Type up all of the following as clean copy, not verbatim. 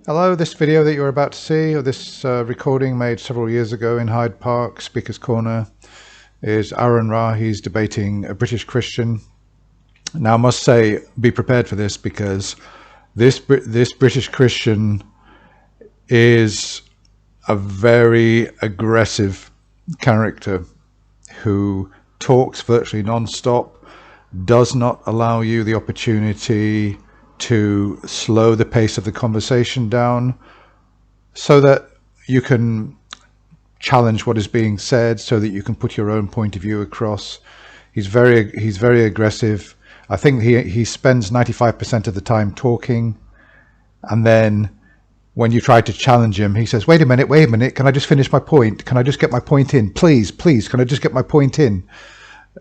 Hello, this video that you're about to see, or this recording made several years ago in Hyde Park, Speaker's Corner, is Aron. He's debating a British Christian. Now I must say, be prepared for this, because this British Christian is a very aggressive character who talks virtually non-stop, does not allow you the opportunity to slow the pace of the conversation down so that you can challenge what is being said, so that you can put your own point of view across. He's very aggressive. I think he spends 95% of the time talking, and then when you try to challenge him, he says, wait a minute, can I just finish my point? Can I just get my point in? Please, can I just get my point in?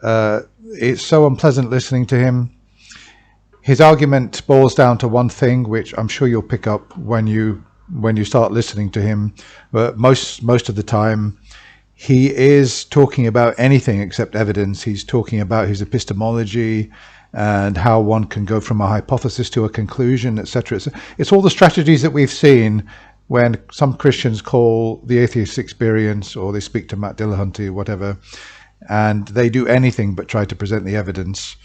It's so unpleasant listening to him. His argument boils down to one thing, which I'm sure you'll pick up when you start listening to him. But most of the time, he is talking about anything except evidence. He's talking about his epistemology and how one can go from a hypothesis to a conclusion, etc. It's all the strategies that we've seen when some Christians call the atheist experience, or they speak to Matt Dillahunty or whatever, and they do anything but try to present the evidence.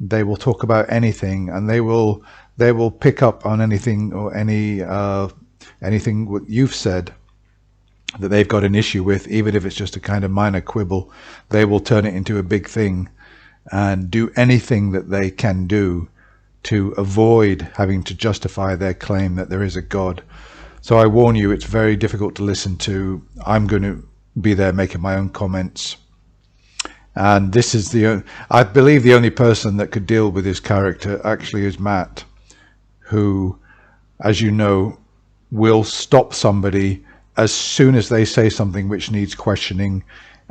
They will talk about anything, and they will pick up on anything or anything what you've said that they've got an issue with, even if it's just a kind of minor quibble. They will turn it into a big thing and do anything that they can do to avoid having to justify their claim that there is a God. So I warn you, it's very difficult to listen to. I'm going to be there making my own comments. And this is I believe the only person that could deal with his character actually is Matt, who, as you know, will stop somebody as soon as they say something which needs questioning.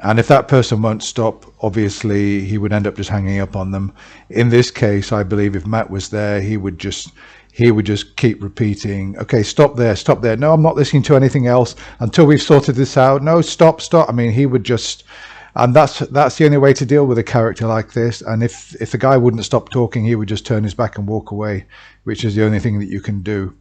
And if that person won't stop, obviously he would end up just hanging up on them. In this case, I believe if Matt was there, he would just keep repeating, okay, stop there. No, I'm not listening to anything else until we've sorted this out. No, stop. I mean, he would just... And that's the only way to deal with a character like this. And if the guy wouldn't stop talking, he would just turn his back and walk away, which is the only thing that you can do.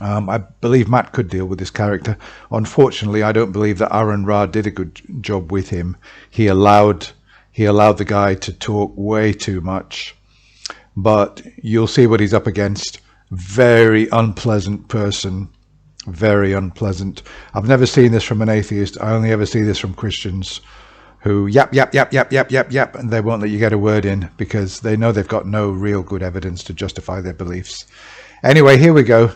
I believe Matt could deal with this character. Unfortunately, I don't believe that Aron did a good job with him. He allowed the guy to talk way too much. But you'll see what he's up against. Very unpleasant person. Very unpleasant. I've never seen this from an atheist. I only ever see this from Christians who yap, and they won't let you get a word in because they know they've got no real good evidence to justify their beliefs. Anyway, here we go.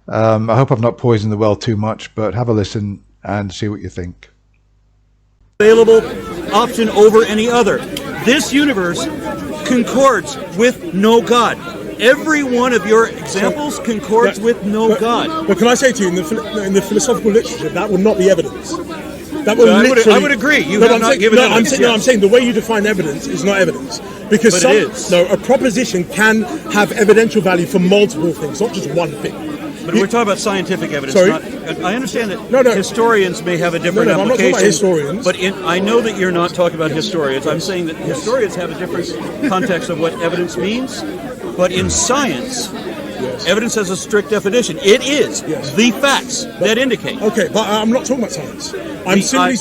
I hope I've not poisoned the well too much, but have a listen and see what you think. Available option over any other. This universe concords with no God. Every one of your examples concords with no God. But can I say to you, in the philosophical literature, that would not be evidence. That would I would agree. You have not given evidence. I'm saying the way you define evidence is not evidence. Because a proposition can have evidential value for multiple things, not just one thing. But we're talking about scientific evidence. Sorry? I understand that historians may have a different application. I'm not talking about historians. But I know that you're not talking about historians. I'm saying that historians have a different context of what evidence means. But in science, evidence has a strict definition. It is the facts that indicate. Okay, but I'm not talking about science. I'm simply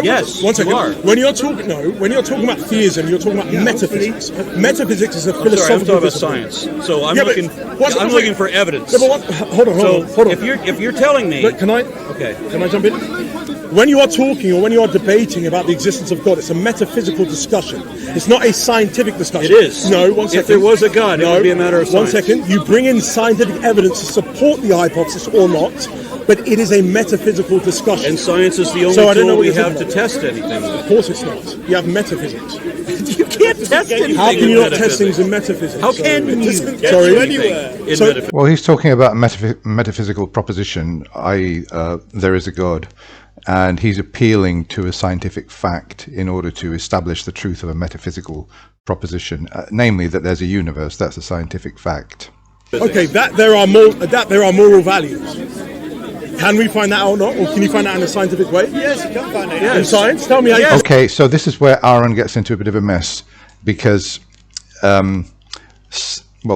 Yes, one second. You are. When you're talking about theism, you're talking about metaphysics. Metaphysics is a philosophical. I'm talking about science. So I'm looking for evidence. No, but hold on. If you're telling me, but can I jump in? When you are talking or when you are debating about the existence of God, it's a metaphysical discussion. It's not a scientific discussion. It is. No, one second. If there was a God, it would be a matter of science. 1 second. You bring in scientific evidence to support the hypothesis or not, but it is a metaphysical discussion. And science is the only tool we have to test anything. Of course it's not. You have metaphysics. You can't test anything. How can you not test things in metaphysics? How can you Sorry. anywhere? Well, he's talking about a metaphysical proposition, i.e. There is a God. And he's appealing to a scientific fact in order to establish the truth of a metaphysical proposition, namely that there's a universe. That's a scientific fact. Okay, that there are moral values. Can we find that out or not? Or can you find that in a scientific way? Yes, you can find it. In science? Tell me how you... Okay, so this is where Aron gets into a bit of a mess because, well,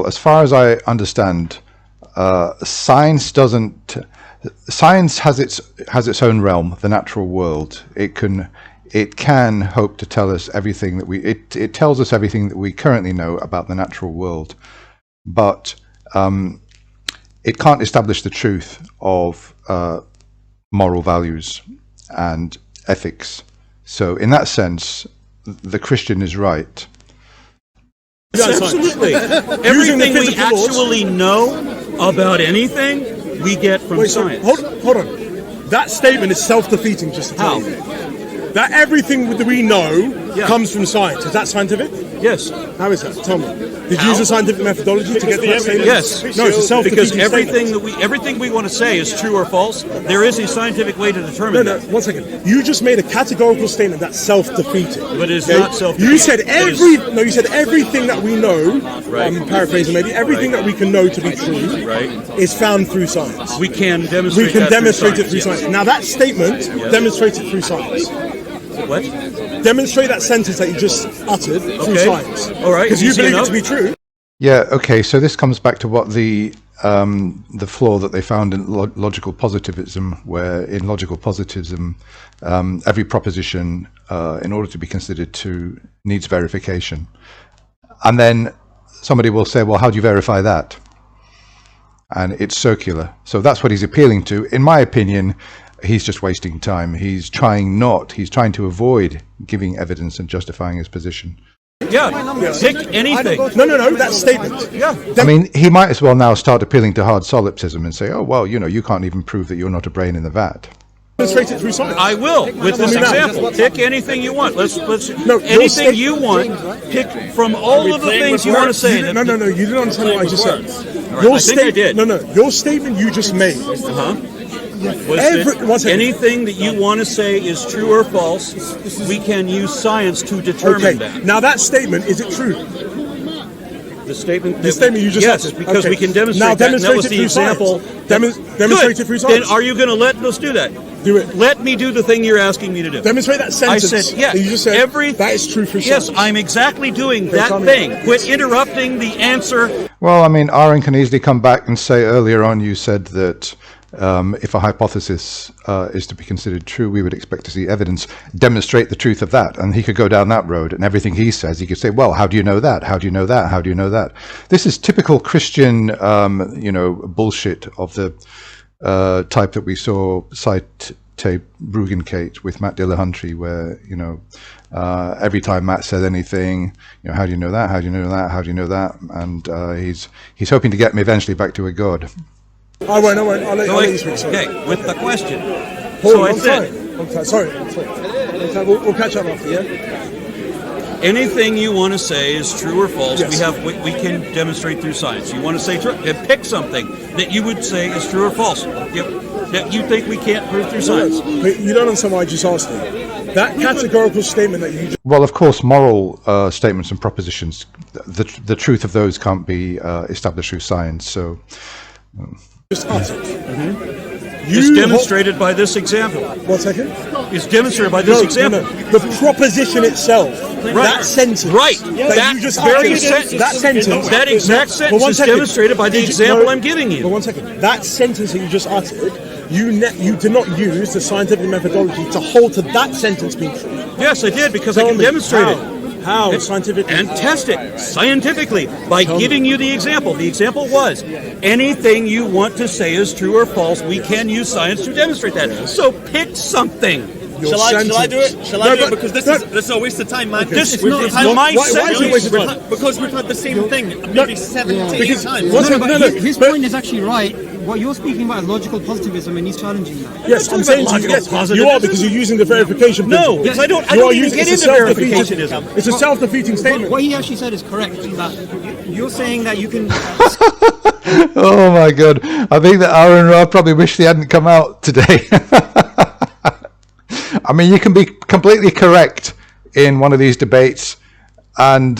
as far as I understand, science doesn't. Science has its own realm, the natural world. It can hope to tell us everything that it tells us everything that we currently know about the natural world, but it can't establish the truth of moral values and ethics. So in that sense, the Christian is right. Absolutely. Everything we actually know about anything, we get from science. Hold on. That statement is self-defeating, just to tell you. That everything that we know comes from science. Is that scientific? Yes. How is that? Tell me. Did you use a scientific methodology to get that statement? Yes. No, it's a self-defeating because everything we want to say is true or false. There is a scientific way to determine that. No, 1 second. You just made a categorical statement that's self-defeating. But it's not self-defeating. You said everything that we know. Right. I'm paraphrasing maybe. Everything that we can know to be true is found through science. We can demonstrate. It through science. Now that statement demonstrates it through science. What? Demonstrate that sentence that you just uttered through science. All right. Because you believe it to be true. Yeah. Okay. So this comes back to what the flaw that they found in logical positivism, where in logical positivism, every proposition, in order to be considered true, needs verification. And then somebody will say, well, how do you verify that? And it's circular. So that's what he's appealing to. In my opinion, he's just wasting time. He's trying to avoid giving evidence and justifying his position. Yeah, pick anything. No, that statement. Yeah. I mean, he might as well now start appealing to hard solipsism and say, oh, well, you can't even prove that you're not a brain in the vat. Demonstrate it through science. I will, with this example. Pick anything you want. Anything you want, pick from all of the things you want to say. No, you didn't understand what I just said. I think I did. No, your statement you just made. Anything that you want to say is true or false, we can use science to determine that. Now that statement, is it true? The statement you just yes, uttered. because we can demonstrate now that. And that was the example. Demonstrate it through science. Then are you going to let us do that? Do it. Let me do the thing you're asking me to do. Demonstrate that sentence. I said, yes. You just said that is true for science. Yes, I'm exactly doing that thing. Quit interrupting the answer. Well, I mean, Aron can easily come back and say earlier on you said that if a hypothesis is to be considered true, we would expect to see evidence demonstrate the truth of that. And he could go down that road, and everything he says, he could say, well, how do you know that? How do you know that? How do you know that? This is typical Christian, bullshit of the type that we saw cite Brugenkate with Matt Dillahunty, where, every time Matt said anything, how do you know that? How do you know that? How do you know that? And he's hoping to get me eventually back to a god. I won't. I'll let you speak. Okay, with the question. Sorry. We'll catch up after, yeah? Anything you want to say is true or false, yes. we can demonstrate through science. You want to say true, pick something that you would say is true or false, that you think we can't prove through science. But you don't understand why I just asked you. That categorical statement that you just... Well, of course, moral statements and propositions, the truth of those can't be established through science, so... Just uttered. It's demonstrated by this example. 1 second. It's demonstrated by this example. No. The proposition itself. Right. That sentence. Right. That you just very sentence. That sentence. That exact sentence is demonstrated by the example I'm giving you. But 1 second. That sentence that you just uttered, you did not use the scientific methodology to hold to that sentence being true. Yes, I did, because I can demonstrate it. How? Scientifically? And test it scientifically by giving you the example. The example was, anything you want to say is true or false, we can use science to demonstrate that. So pick something. Shall I do it? Shall I do it? Because this is a waste of time, man. Okay. This is not my sentence. Because we've had the same thing maybe 17 times. His point is actually right. What you're speaking about is logical positivism, and he's challenging that. Yes, I'm saying you are, because you're using the verification principle. No, because I don't even get into verificationism. It's a self-defeating statement. What he actually said is correct. That you're saying that you can... Oh my God. I think that Aron Ra probably wished he hadn't come out today. I mean, you can be completely correct in one of these debates, and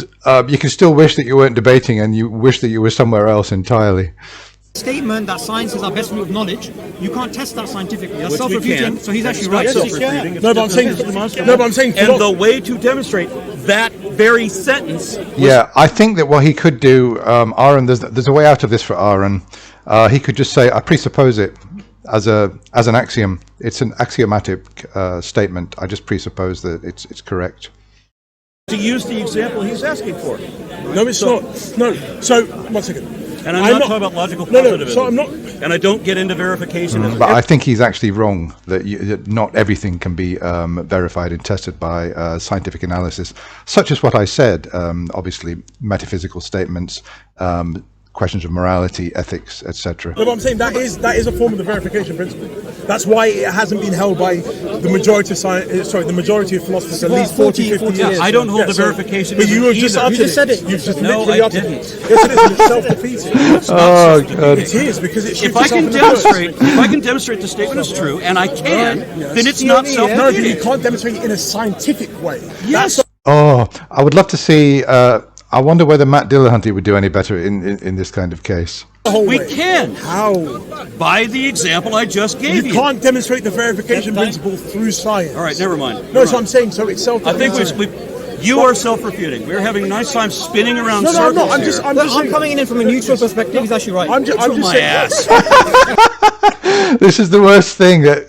you can still wish that you weren't debating, and you wish that you were somewhere else entirely. Statement that science is our best view of knowledge, you can't test that scientifically. That's self-refuting, so he's actually right. No, but I'm saying... And the way to demonstrate that very sentence... Yeah, I think that what he could do, Aron, there's a way out of this for Aron. He could just say, I presuppose it as an axiom. It's an axiomatic statement. I just presuppose that it's correct. To use the example he's asking for. No, it's not. No. So, one second. And I'm not talking about logical positivism. So I'm not. And I don't get into verification. But I think he's actually wrong that not everything can be verified and tested by scientific analysis, such as what I said. Obviously, metaphysical statements, questions of morality, ethics, etc. No, but I'm saying that is a form of the verification principle. That's why it hasn't been held by the majority of the majority of philosophers at least 40, 50 years. I don't hold the verification. But you just either. You just said it. You've just literally uttered it. Didn't. Yes, it is. And it's self-defeating. Oh, God. It is, because it shoots If I can itself in the foot. demonstrate the statement is true, and I can, then it's not No, self-defeating. but you can't demonstrate it in a scientific way. Yes. Oh, I would love to see. I wonder whether Matt Dillahunty would do any better in this kind of case. We can. How? By the example I just gave you. You can't demonstrate the verification principle through science. All right, never mind. No, so I'm saying, so it's self. I think you are self-refuting. We're having a nice time spinning around No, circles I'm here. just coming in from a neutral perspective. He's actually right. I'm just my saying. ass. This is the worst thing. That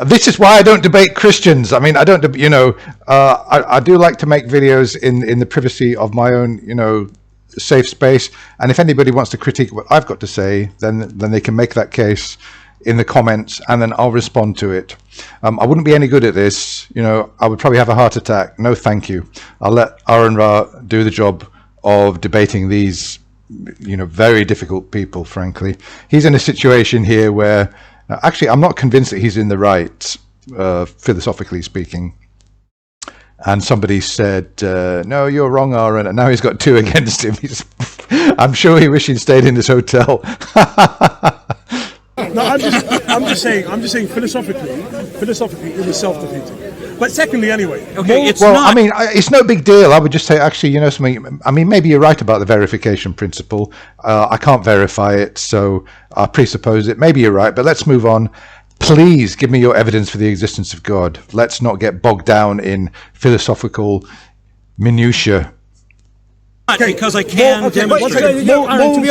this is why I don't debate Christians. I mean, I don't. I do like to make videos in the privacy of my own, safe space. And if anybody wants to critique what I've got to say, then they can make that case in the comments, and then I'll respond to it. I wouldn't be any good at this. I would probably have a heart attack. No, thank you. I'll let Aron Ra do the job of debating these, very difficult people, frankly. He's in a situation here where, actually, I'm not convinced that he's in the right, philosophically speaking. And somebody said, no, you're wrong, Aron. And now he's got two against him. I'm sure he wished he'd stayed in this hotel. No, I'm just saying philosophically, it was self-defeating. But secondly, anyway. Okay, it's well, not. I mean, it's no big deal. I would just say, actually, something. I mean, maybe you're right about the verification principle. I can't verify it, so I presuppose it. Maybe you're right, but let's move on. Please give me your evidence for the existence of God. Let's not get bogged down in philosophical minutiae. Because I can demonstrate. To be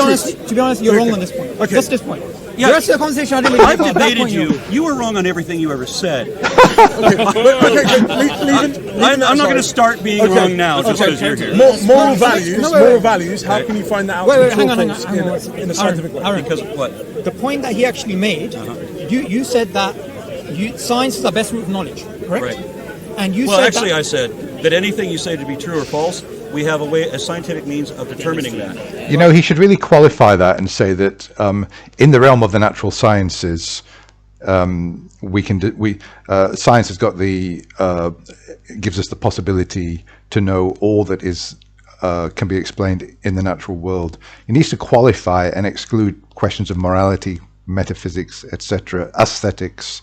honest, you're wrong on this point. Okay. Just this point. Yeah, The rest of the conversation, I didn't I've debated you. You were wrong on everything you ever said. Okay, I'm not going to start being wrong now just because you're here. Moral values. How can you find that out? Wait, hang on. In a scientific way. Aaron, Because what? the point that he actually made, you said that science is the best route of knowledge, correct? Right. And you Well, said actually, that, I said that anything you say to be true or false, we have a scientific means of determining that. He should really qualify that and say that in the realm of the natural sciences, science has got gives us the possibility to know all that is can be explained in the natural world. He needs to qualify and exclude questions of morality, metaphysics, etc., aesthetics.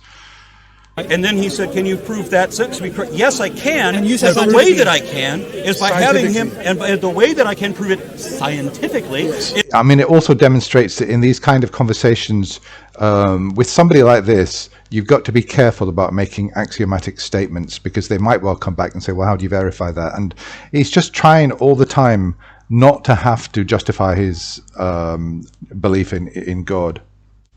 And then he said, can you prove that sentence to be correct? Yes, I can. And you said the way that I can is by having him, and the way that I can prove it scientifically. I mean, it also demonstrates that in these kind of conversations with somebody like this, you've got to be careful about making axiomatic statements, because they might well come back and say, well, how do you verify that? And he's just trying all the time not to have to justify his belief in God.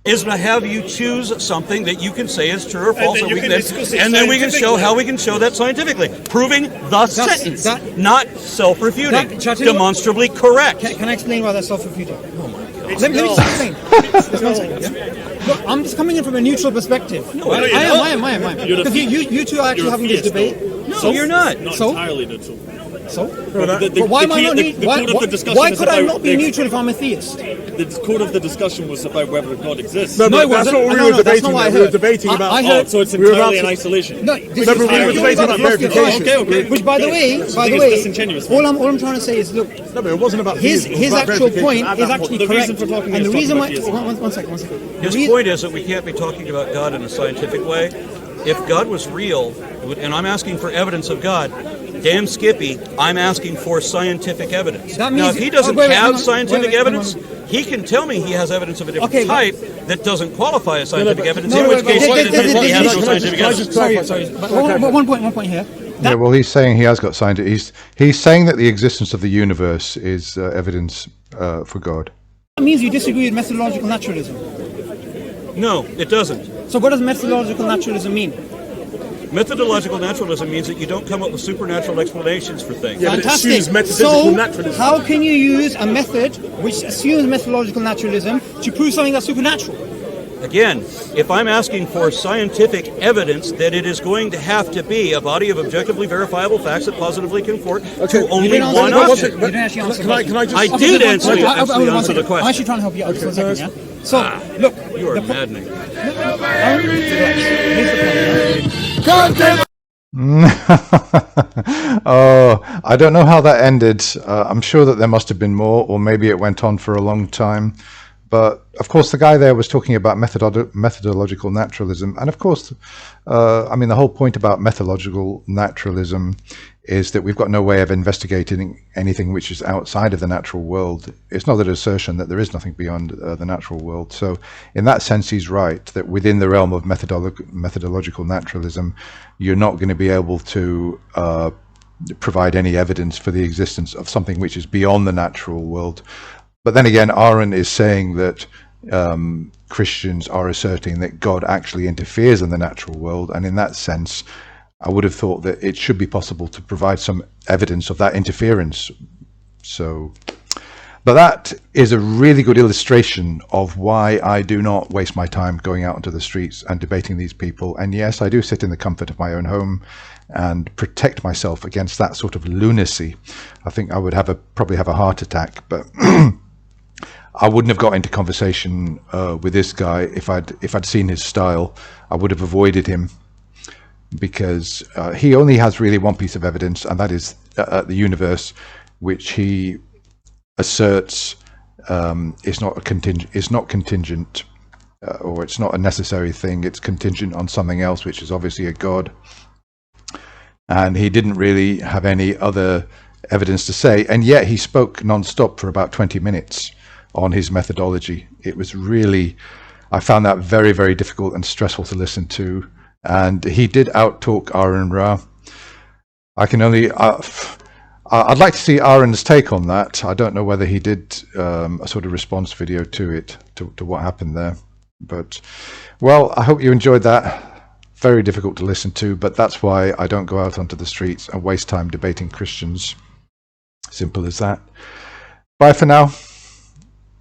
Is to have you choose something that you can say is true or false, then you can discuss it and then we can show scientifically. how we can show that scientifically, proving the sentence, not self-refuting, That- demonstrably correct. can I explain why that's self-refuting? Oh my God! Let me just explain. Just one second, yeah? Look, I'm just coming in from a neutral perspective. No, I am. You're Because you two are actually having this debate. No, you're not. Not So? entirely neutral. So? The But why am I not key- the code of the discussion why is could I about not be the- neutral if I'm a theist? The core of the discussion was about whether God exists. No, No, it but that's wasn't. not what we No, were no, that's debating. not what I We were heard. debating about. I heard- So it's we were about entirely in to- isolation. No, No, but we were debating about verification. Okay. Which, by the way, So I think it's disingenuous. all I'm trying to say is, look, No, but it wasn't about his theism, it was about actual verification point at is that actually The correct. reason for talking And is the reason talking why, about theism. one second. His point is that we can't be talking about God in a scientific way. If God was real, and I'm asking for evidence of God, damn Skippy, I'm asking for scientific evidence. That Now, means- if he doesn't wait, hang have on. scientific Wait, hang evidence, on. he can tell me he has evidence of a different Okay, but- type that doesn't qualify as scientific evidence, No, in which but case this- he this- has no this- scientific evidence. Sorry. But one point here. Yeah, well, he's saying he has got scientific. He's saying that the existence of the universe is evidence for God. That means you disagree with methodological naturalism. No, it doesn't. So what does methodological naturalism mean? Methodological naturalism means that you don't come up with supernatural explanations for things. Yeah, but it Fantastic. assumes metaphysical So naturalism. how can you use a method which assumes methodological naturalism to prove something that's supernatural? Again, if I'm asking for scientific evidence that it is going to have to be a body of objectively verifiable facts that positively conform to only didn't answer one the option. question. You didn't actually answer the Can I question. just... I did answer Okay, answer the I'm question. actually trying to help you out just for a second, yeah? So, look. You are maddening. Oh, I don't know how that ended. I'm sure that there must have been more, or maybe it went on for a long time. But of course, the guy there was talking about methodological naturalism. And of course, I mean, the whole point about methodological naturalism is that we've got no way of investigating anything which is outside of the natural world. It's not an assertion that there is nothing beyond the natural world. So in that sense, he's right, that within the realm of methodological naturalism, you're not going to be able to provide any evidence for the existence of something which is beyond the natural world. But then again, Aron is saying that Christians are asserting that God actually interferes in the natural world, and in that sense, I would have thought that it should be possible to provide some evidence of that interference. So, but that is a really good illustration of why I do not waste my time going out into the streets and debating these people. And yes, I do sit in the comfort of my own home and protect myself against that sort of lunacy. I think I would probably have a heart attack, but I wouldn't have got into conversation with this guy if I'd seen his style. I would have avoided him, because he only has really one piece of evidence, and that is the universe, which he asserts is not contingent, or it's not a necessary thing. It's contingent on something else, which is obviously a God. And he didn't really have any other evidence to say, and yet he spoke non-stop for about 20 minutes on his methodology. It was really, I found that very, very difficult and stressful to listen to. And he did outtalk Aron Ra. I can only, I'd like to see Aron's take on that. I don't know whether he did a sort of response video to it, to what happened there. But, well, I hope you enjoyed that. Very difficult to listen to, but that's why I don't go out onto the streets and waste time debating Christians. Simple as that. Bye for now.